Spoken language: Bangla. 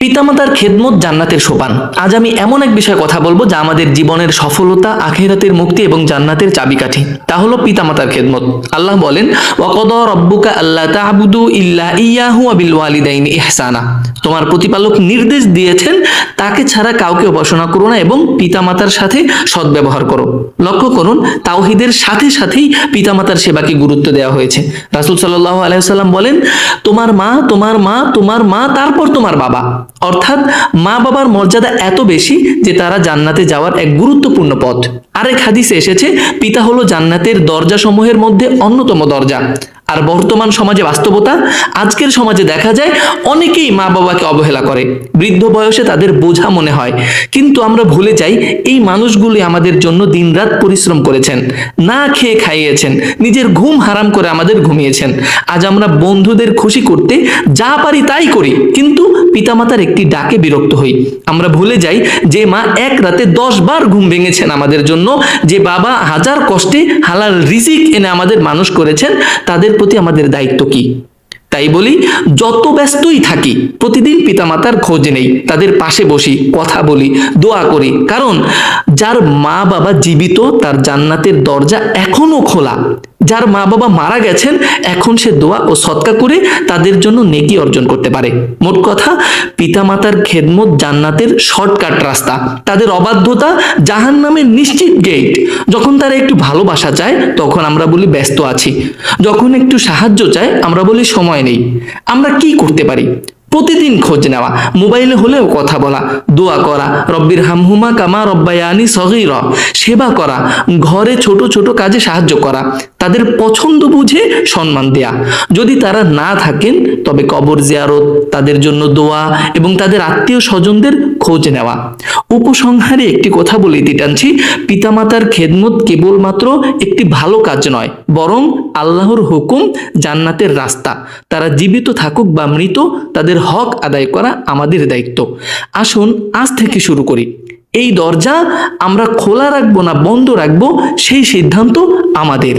পিতামাতার খেদমত জান্নাতের সোপান। আজ আমি এমন এক বিষয়ে কথা বলবো যা আমাদের জীবনের সফলতা, আখিরাতের মুক্তি এবং জান্নাতের চাবিকাঠি। তা হলো পিতামাতার খেদমত। আল্লাহ বলেন, ওয়াকাদা রাব্বুকা আল্লা তা'বুদু ইল্লা ইয়্যাহু ওয়া বিল ওয়ালিদাইনি ইহসানা। তোমার প্রতিপালক নির্দেশ দিয়েছেন তাকে ছাড়া কাউকে উপাসনা করো না এবং পিতামাতার সাথে সদ্ব্যবহার করো। লক্ষ্য করুন, তাওহীদের সাথে সাথেই পিতামাতার সেবাকে গুরুত্ব দেওয়া হয়েছে। রাসূল সাল্লাল্লাহু আলাইহি ওয়াসাল্লাম বলেন, তোমার মা, তোমার মা, তোমার মা, তারপর তোমার বাবা। অর্থাৎ মা বাবার মর্যাদা এত বেশি যে তারা জান্নাতে যাওয়ার এক গুরুত্বপূর্ণ পথ। আরেক হাদিসে এসেছে, পিতা হলো জান্নাতের দরজা সমূহের মধ্যে অন্যতম দরজা। আর বর্তমান সমাজে বাস্তবতা, আজকের সমাজে দেখা যায় অনেকেই মা বাবাকে অবহেলা করে, বৃদ্ধ বয়সে তাদের বোঝা মনে হয়। কিন্তু আমরা ভুলে যাই, এই মানুষগুলি আমাদের জন্য দিনরাত পরিশ্রম করেছেন, না খেয়ে খাইয়েছেন, নিজের ঘুম হারাম করে আমাদের ঘুমিয়েছেন। আজ আমরা বন্ধুদের খুশি করতে যা পারি তাই করি, কিন্তু পিতামাতার একটি ডাকে বিরক্ত হই। আমরা ভুলে যাই যে মা এক রাতে 10 বার ঘুম ভেঙেছেন আমাদের জন্য, যে বাবা হাজার কষ্টে হালাল রিজিক এনে আমাদের মানুষ করেছেন, তাদের প্রতি আমাদের দায়িত্ব কি? তাই বলি, যত ব্যস্তই থাকি প্রতিদিন পিতামাতার খোঁজ নেই, তাদের পাশে বসি, কথা বলি, দোয়া করি। কারণ যার মা বাবা জীবিত তার জান্নাতের দরজা এখনো খোলা। যার মা বাবা মারা গেছেন এখন সে দোয়া ও সদকা করে তাদের জন্য নেকি অর্জন করতে পারে। মোট কথা, পিতামাতার খেদমত জান্নাতের শর্টকাট রাস্তা, তাদের অবাধ্যতা জাহান্নামের নিশ্চিত গেট। যখন তারা একটু ভালোবাসা চায় তখন আমরা বলি ব্যস্ত আছি, যখন একটু সাহায্য চায় আমরা বলি সময় নেই। আমরা কি করতে পারি? প্রতিদিন খোঁজ নেওয়া, মোবাইলে হলেও কথা বলা, দোয়া করা, রব্বির হামহুমা কামা রব্বায়ানি সগীরা, সেবা করা, ঘরে ছোট ছোট কাজে সাহায্য করা, তাদের পছন্দ বুঝে সম্মান দেয়া। যদি তারা না থাকেন তবে কবর জিয়ারত, তাদের জন্য দোয়া এবং তাদের আত্মীয় স্বজনদের খোঁজ নেওয়া। উপসংহারে একটি কথা বলে দিতে টানছি, পিতামাতার খেদমত কেবলমাত্র একটি ভালো কাজ নয়, বরং আল্লাহর হুকুম, জান্নাতের রাস্তা। তারা জীবিত থাকুক বা মৃত, তাদের হক আদায় করা আমাদের দায়িত্ব। আসুন আজ থেকে শুরু করি। এই দরজা আমরা খোলা রাখবো না বন্ধ রাখবো, সেই সিদ্ধান্ত আমাদের।